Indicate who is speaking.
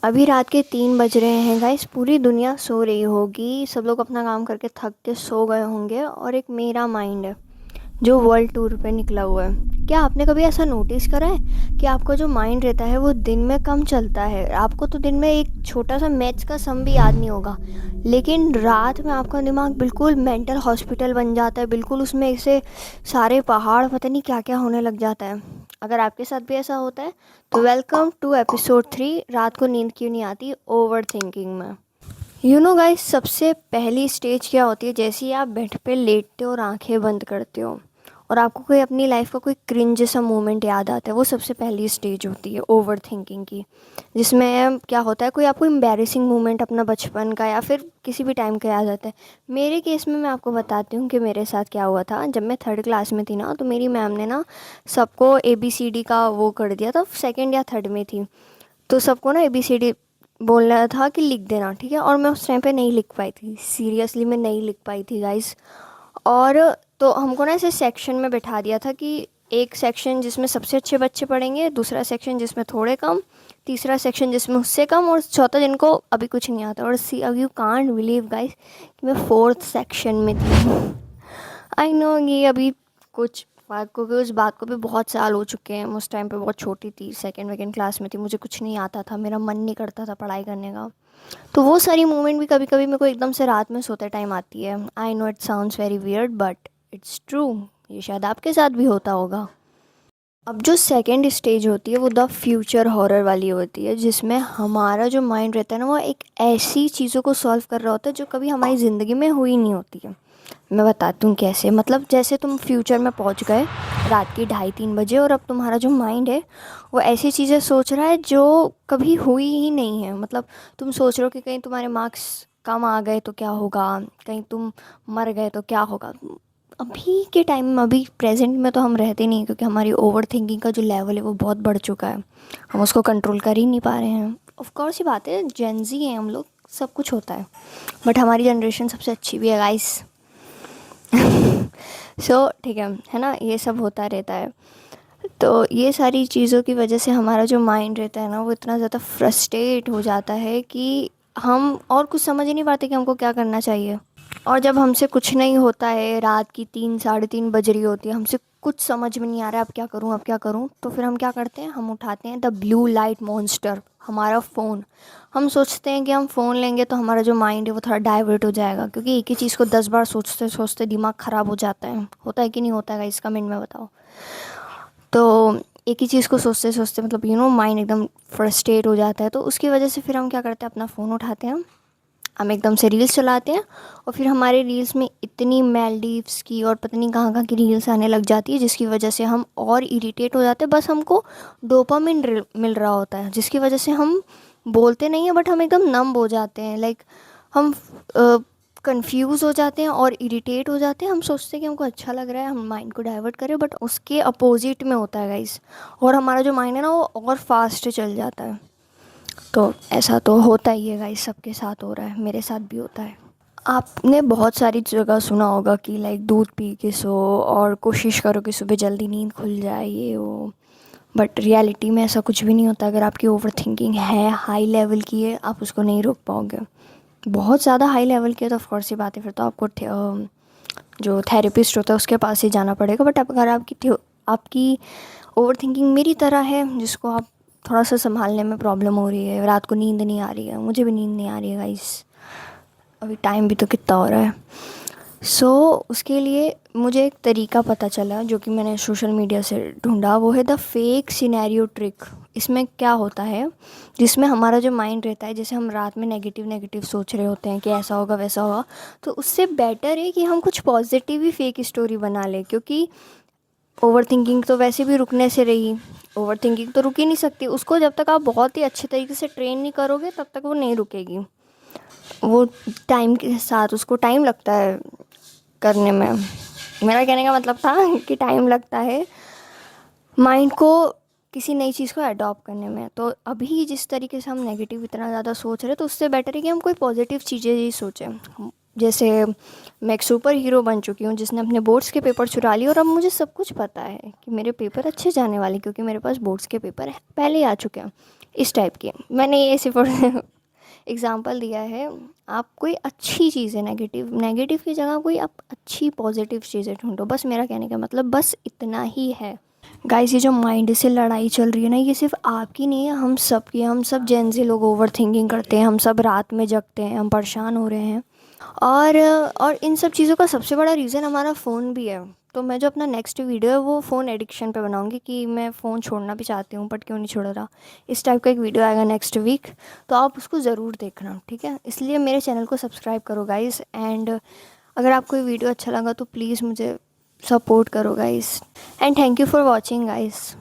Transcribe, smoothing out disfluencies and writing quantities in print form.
Speaker 1: अभी रात के 3 बज रहे हैं गाइस। पूरी दुनिया सो रही होगी, सब लोग अपना काम करके थक के सो गए होंगे और एक मेरा माइंड है जो वर्ल्ड टूर पे निकला हुआ है। क्या आपने कभी ऐसा नोटिस करा है कि आपका जो माइंड रहता है वो दिन में कम चलता है? आपको तो दिन में एक छोटा सा मैथ्स का सम भी याद नहीं होगा, लेकिन रात में आपका दिमाग बिल्कुल मेंटल हॉस्पिटल बन जाता है। बिल्कुल उसमें ऐसे सारे पहाड़ पता नहीं क्या क्या होने लग जाता है। अगर आपके साथ भी ऐसा होता है तो वेलकम टू एपिसोड 3, रात को नींद क्यों नहीं आती ओवर थिंकिंग में। यू नो गाइस, सबसे पहली स्टेज क्या होती है? जैसे ही आप बेड पे लेटते हो और आंखें बंद करते हो और आपको कोई अपनी लाइफ का कोई क्रिंज जैसा मोमेंट याद आता है, वो सबसे पहली स्टेज होती है ओवर थिंकिंग की। जिसमें क्या होता है, कोई आपको एम्बैरेसिंग मोमेंट अपना बचपन का या फिर किसी भी टाइम का याद आता है। मेरे केस में मैं आपको बताती हूँ कि मेरे साथ क्या हुआ था। जब मैं 3rd क्लास में थी ना, तो मेरी मैम ने ना सबको ABCD का वो कर दिया था। 2nd या 3rd में थी, तो सबको ना ABCD बोलना था कि लिख देना, ठीक है। और मैं उस टाइम पे नहीं लिख पाई थी, सीरियसली मैं नहीं लिख पाई थी गाइस। और तो हमको ना ऐसे सेक्शन में बैठा दिया था कि एक सेक्शन जिसमें सबसे अच्छे बच्चे पढ़ेंगे, दूसरा सेक्शन जिसमें थोड़े कम, तीसरा सेक्शन जिसमें उससे कम, और चौथा जिनको अभी कुछ नहीं आता। और सी, अब यू कांट बिलीव गाइस कि मैं 4th सेक्शन में थी। आई नो ये अभी कुछ बात को भी, उस बात को भी बहुत साल हो चुके हैं। उस टाइम पे बहुत छोटी थी, 2nd 2nd क्लास में थी, मुझे कुछ नहीं आता था, मेरा मन नहीं करता था पढ़ाई करने का। तो वो सारी मोमेंट भी कभी कभी मेरे को एकदम से रात में सोते टाइम आती है। I know it sounds very weird but it's true. ये शायद आपके साथ भी होता होगा। अब जो सेकंड स्टेज होती है वो द फ्यूचर हॉरर वाली होती है, जिसमें हमारा जो माइंड रहता है ना, वो एक ऐसी चीज़ों को सॉल्व कर रहा होता है जो कभी हमारी ज़िंदगी में हुई नहीं होती है। मैं बताती हूँ कैसे। मतलब जैसे तुम फ्यूचर में पहुँच गए रात की 2:30-3 बजे, और अब तुम्हारा जो माइंड है वो ऐसी चीज़ें सोच रहा है जो कभी हुई ही नहीं है। मतलब तुम सोच रहे हो कि कहीं तुम्हारे मार्क्स कम आ गए तो क्या होगा, कहीं तुम मर गए तो क्या होगा। अभी के टाइम में, अभी प्रेजेंट में तो हम रहते नहीं, क्योंकि हमारी ओवर थिंकिंग का जो लेवल है वो बहुत बढ़ चुका है। हम उसको कंट्रोल कर ही नहीं पा रहे हैं। ऑफ कोर्स ये बात है, जेंजी हैं हम लोग, सब कुछ होता है, बट हमारी जनरेशन सबसे अच्छी भी है गाइस। सो ठीक है ना, ये सब होता रहता है। तो ये सारी चीज़ों की वजह से हमारा जो माइंड रहता है ना, वो इतना ज़्यादा फ्रस्ट्रेट हो जाता है कि हम और कुछ समझ ही नहीं पाते कि हमको क्या करना चाहिए। और जब हमसे कुछ नहीं होता है, रात की 3 साढ़े 3 बज रही होती है, हमसे कुछ समझ में नहीं आ रहा है अब क्या करूँ अब क्या करूँ, तो फिर हम क्या करते हैं, हम उठाते हैं द ब्लू लाइट मॉन्स्टर, हमारा फ़ोन। हम सोचते हैं कि हम फ़ोन लेंगे तो हमारा जो माइंड है वो थोड़ा डाइवर्ट हो जाएगा, क्योंकि एक ही चीज़ को 10 बार सोचते सोचते दिमाग ख़राब हो जाता है। होता है कि नहीं होता है, इसका कमेंट में बताओ। तो एक ही चीज़ को सोचते सोचते मतलब माइंड एकदम फ्रस्ट्रेट हो जाता है। तो उसकी वजह से फिर हम क्या करते हैं, अपना फ़ोन उठाते हैं, हम एकदम से रील्स चलाते हैं, और फिर हमारे रील्स में इतनी मालदीव्स की और पता नहीं कहाँ कहाँ की रील्स आने लग जाती है, जिसकी वजह से हम और इरिटेट हो जाते हैं। बस हमको डोपामिन मिल रहा होता है, जिसकी वजह से हम बोलते नहीं हैं बट हम एकदम नंब हो जाते हैं। लाइक हम कंफ्यूज हो जाते हैं और इरिटेट हो जाते हैं। हम सोचते हैं कि हमको अच्छा लग रहा है, हम माइंड को डाइवर्ट करें, बट उसके अपोजिट में होता है गाइस। और हमारा जो माइंड है ना, वो और फास्ट चल जाता है। तो ऐसा तो होता ही है गाइस, सबके साथ हो रहा है, मेरे साथ भी होता है। आपने बहुत सारी जगह सुना होगा कि लाइक दूध पी के सो और कोशिश करो कि सुबह जल्दी नींद खुल जाए, ये वो। बट रियलिटी में ऐसा कुछ भी नहीं होता। अगर आपकी ओवर थिंकिंग है, हाई लेवल की है, आप उसको नहीं रोक पाओगे। बहुत ज़्यादा हाई लेवल की है तो ऑफकोर्स ये बात है, फिर तो आपको जो थेरेपिस्ट होता है उसके पास ही जाना पड़ेगा। बट अगर आपकी ओवर थिंकिंग मेरी तरह है, जिसको आप थोड़ा सा संभालने में प्रॉब्लम हो रही है, रात को नींद नहीं आ रही है, मुझे भी नींद नहीं आ रही है गाइस, अभी टाइम भी तो कितना हो रहा है। सो उसके लिए मुझे एक तरीका पता चला जो कि मैंने सोशल मीडिया से ढूंढा, वो है द फेक सिनेरियो ट्रिक। इसमें क्या होता है, जिसमें हमारा जो माइंड रहता है, जैसे हम रात में नेगेटिव नेगेटिव सोच रहे होते हैं कि ऐसा होगा वैसा होगा, तो उससे बेटर है कि हम कुछ पॉजिटिव ही फेक स्टोरी बना लें। क्योंकि ओवर थिंकिंग तो वैसे भी रुकने से रही, ओवर थिंकिंग तो रुक ही नहीं सकती। उसको जब तक आप बहुत ही अच्छे तरीके से ट्रेन नहीं करोगे तब तक वो नहीं रुकेगी। वो टाइम के साथ, उसको टाइम लगता है करने में। मेरा कहने का मतलब था कि टाइम लगता है माइंड को किसी नई चीज़ को अडॉप्ट करने में। तो अभी जिस तरीके से हम नेगेटिव इतना ज़्यादा सोच रहे हैं, तो उससे बेटर है कि हम कोई पॉजिटिव चीज़ें ही सोचें। जैसे मैं एक सुपर हीरो बन चुकी हूँ जिसने अपने बोर्ड्स के पेपर चुरा लिए, और अब मुझे सब कुछ पता है कि मेरे पेपर अच्छे जाने वाले, क्योंकि मेरे पास बोर्ड्स के पेपर पहले ही आ चुके हैं। इस टाइप की। मैंने ये सिर्फ एग्ज़ाम्पल दिया है। आप कोई अच्छी चीज़ें, नेगेटिव की जगह कोई आप अच्छी पॉजिटिव चीज़ें ढूंढो, बस मेरा कहने का मतलब बस इतना ही है। गाइस, ये जो माइंड से लड़ाई चल रही है ना, ये सिर्फ आपकी नहीं है, हम सब की। हम सब जेन ज़ी लोग ओवर थिंकिंग करते हैं, हम सब रात में जगते हैं, हम परेशान हो रहे हैं। और इन सब चीज़ों का सबसे बड़ा रीज़न हमारा फ़ोन भी है। तो मैं जो अपना नेक्स्ट वीडियो है वो फ़ोन एडिक्शन पे बनाऊंगी, कि मैं फ़ोन छोड़ना भी चाहती हूँ बट क्यों नहीं छोड़ रहा। इस टाइप का एक वीडियो आएगा नेक्स्ट वीक, तो आप उसको ज़रूर देखना, ठीक है। इसलिए मेरे चैनल को सब्सक्राइब करो गाइस, एंड अगर आपको ये वीडियो अच्छा लगा तो प्लीज़ मुझे सपोर्ट करो guys, and thank you for watching guys.